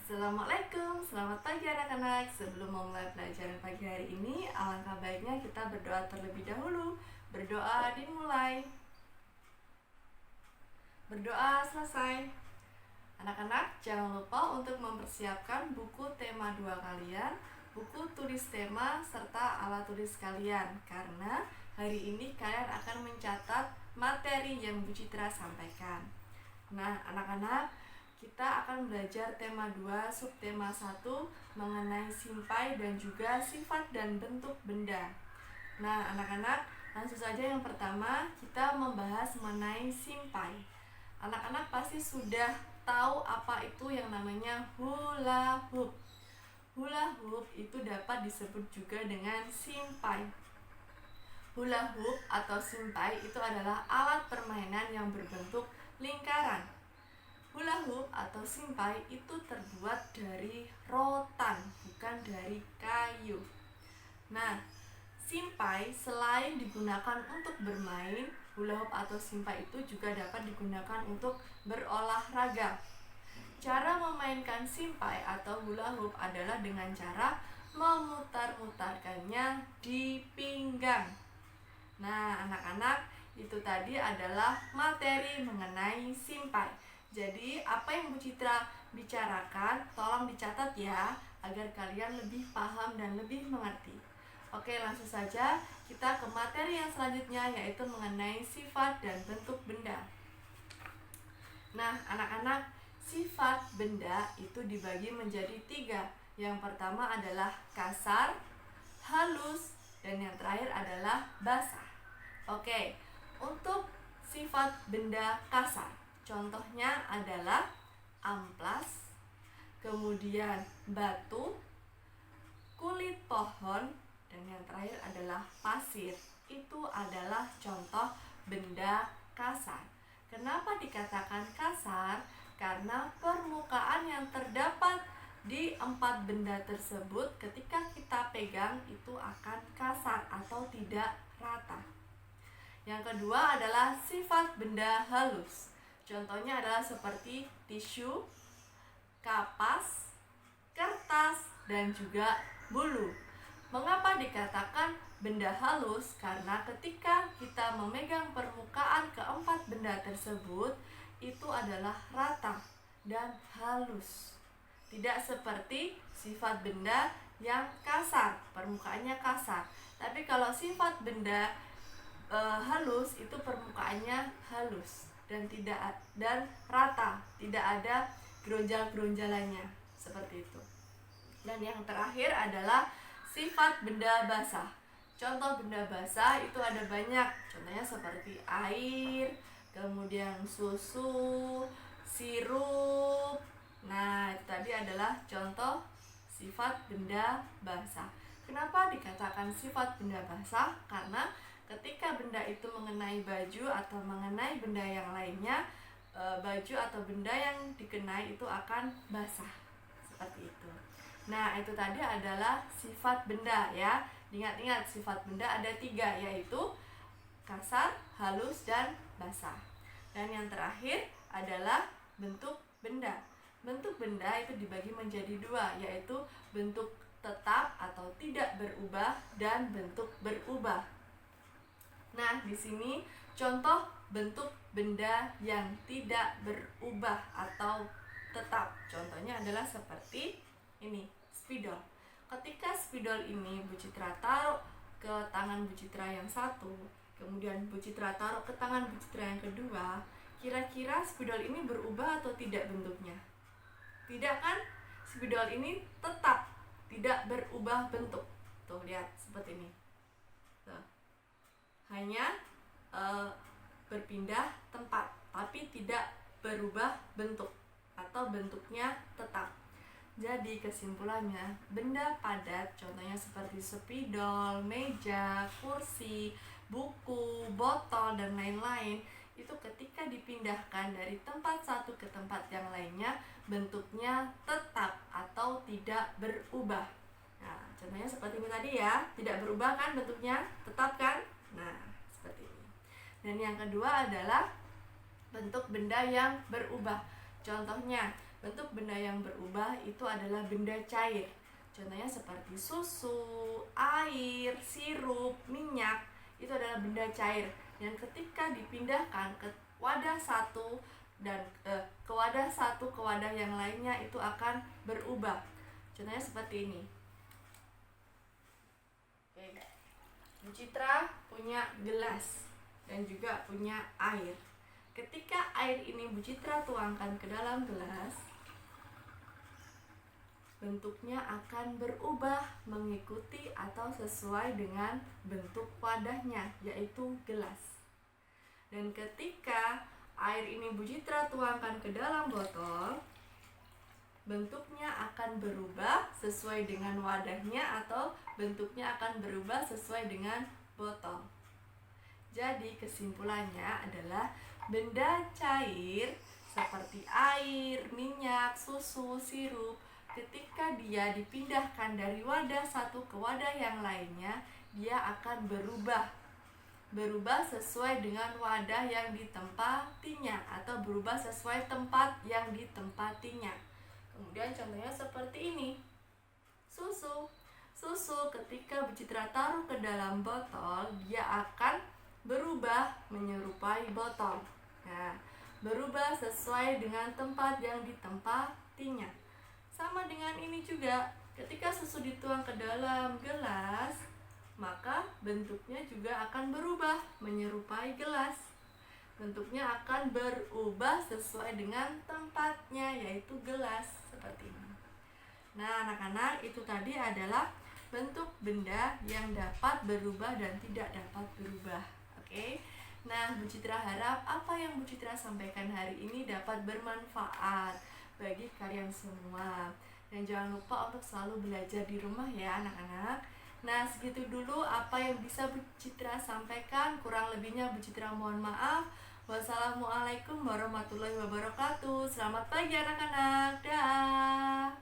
Assalamualaikum, selamat pagi anak-anak. Sebelum memulai pelajaran pagi hari ini, alangkah baiknya kita berdoa terlebih dahulu. Berdoa dimulai. Berdoa selesai. Anak-anak, jangan lupa untuk mempersiapkan buku tema 2 kalian, buku tulis tema, serta alat tulis kalian. Karena hari ini kalian akan mencatat materi yang Bu Citra sampaikan. Nah, anak-anak, kita akan belajar tema 2, subtema 1 mengenai simpai dan juga sifat dan bentuk benda. Nah, anak-anak, langsung saja yang pertama kita membahas mengenai simpai. Anak-anak pasti sudah tahu apa itu yang namanya hula hoop. Hula hoop itu dapat disebut juga dengan simpai. Hula hoop atau simpai itu adalah alat permainan yang berbentuk lingkaran. Hula hoop atau simpai itu terbuat dari rotan, bukan dari kayu. Nah, simpai selain digunakan untuk bermain, hula hoop atau simpai itu juga dapat digunakan untuk berolahraga. Cara memainkan simpai atau hula hoop adalah dengan cara memutar-mutarkannya di pinggang. Nah, anak-anak, itu tadi adalah materi mengenai simpai. Jadi, apa yang Bu Citra bicarakan, tolong dicatat ya, agar kalian lebih paham dan lebih mengerti. Oke, langsung saja kita ke materi yang selanjutnya, yaitu mengenai sifat dan bentuk benda. Nah, anak-anak, sifat benda itu dibagi menjadi 3. Yang pertama adalah kasar, halus, dan yang terakhir adalah basah. Oke, untuk sifat benda kasar, contohnya adalah amplas, kemudian batu, kulit pohon, dan yang terakhir adalah pasir. Itu adalah contoh benda kasar. Kenapa dikatakan kasar? Karena permukaan yang terdapat di 4 benda tersebut ketika kita pegang itu akan kasar atau tidak rata. Yang kedua adalah sifat benda halus. Contohnya adalah seperti tisu, kapas, kertas, dan juga bulu. Mengapa dikatakan benda halus? Karena ketika kita memegang permukaan keempat benda tersebut, itu adalah rata dan halus. Tidak seperti sifat benda yang kasar, permukaannya kasar. Tapi kalau sifat benda halus itu permukaannya halus dan rata, tidak ada geronjal-geronjalannya seperti itu. Dan yang terakhir adalah sifat benda basah. Contoh benda basah itu ada banyak. Contohnya seperti air, kemudian susu, sirup. Nah, itu tadi adalah contoh sifat benda basah. Kenapa dikatakan sifat benda basah? Karena ketika benda itu mengenai baju atau mengenai benda yang lainnya, baju atau benda yang dikenai itu akan basah. Seperti itu. Nah, itu tadi adalah sifat benda ya. Ingat-ingat, sifat benda ada 3, yaitu kasar, halus, dan basah. Dan yang terakhir adalah bentuk benda. Bentuk benda itu dibagi menjadi 2, yaitu bentuk tetap atau tidak berubah dan bentuk berubah. Nah, di sini contoh bentuk benda yang tidak berubah atau tetap. Contohnya adalah seperti ini, spidol. Ketika spidol ini Bu Citra taruh ke tangan Bu Citra yang satu, kemudian Bu Citra taruh ke tangan Bu Citra yang kedua, kira-kira spidol ini berubah atau tidak bentuknya? Tidak kan? Spidol ini tetap tidak berubah bentuk. Tuh, lihat seperti ini. Tuh. Hanya berpindah tempat, tapi tidak berubah bentuk atau bentuknya tetap. Jadi kesimpulannya, benda padat contohnya seperti spidol, meja, kursi, buku, botol, dan lain-lain, itu ketika dipindahkan dari tempat satu ke tempat yang lainnya, bentuknya tetap atau tidak berubah. Nah, contohnya seperti ini tadi ya, tidak berubah kan bentuknya, tetap kan? Nah, seperti ini. Dan yang kedua adalah bentuk benda yang berubah. Contohnya Bentuk benda yang berubah itu adalah benda cair. Contohnya seperti susu, air, sirup, minyak, itu adalah benda cair. Dan ketika dipindahkan ke wadah satu ke wadah yang lainnya itu akan berubah. Contohnya seperti ini. Oke. Bu Citra punya gelas dan juga punya air. Ketika air ini Bu Citra tuangkan ke dalam gelas, bentuknya akan berubah mengikuti atau sesuai dengan bentuk wadahnya, yaitu gelas. Dan ketika air ini Bu Citra tuangkan ke dalam botol, bentuknya akan berubah sesuai dengan wadahnya atau bentuknya akan berubah sesuai dengan botol. Jadi kesimpulannya adalah benda cair seperti air, minyak, susu, sirup, ketika dia dipindahkan dari wadah satu ke wadah yang lainnya, dia akan berubah sesuai dengan wadah yang ditempatinya atau berubah sesuai tempat yang ditempatinya. Kemudian contohnya seperti ini. Susu ketika Bu Citra taruh ke dalam botol, dia akan berubah menyerupai botol. Nah, berubah sesuai dengan tempat yang ditempatinya. Sama dengan ini juga, ketika susu dituang ke dalam gelas, maka bentuknya juga akan berubah menyerupai gelas. Bentuknya akan berubah sesuai dengan tempatnya, yaitu gelas, seperti ini. Nah, anak-anak, itu tadi adalah bentuk benda yang dapat berubah dan tidak dapat berubah. Oke. Nah, Bu Citra harap apa yang Bu Citra sampaikan hari ini dapat bermanfaat bagi kalian semua. Dan jangan lupa untuk selalu belajar di rumah ya, anak-anak. Nah, segitu dulu apa yang bisa Bu Citra sampaikan. Kurang lebihnya Bu Citra mohon maaf. Wassalamualaikum warahmatullahi wabarakatuh. Selamat pagi anak-anak. Dah.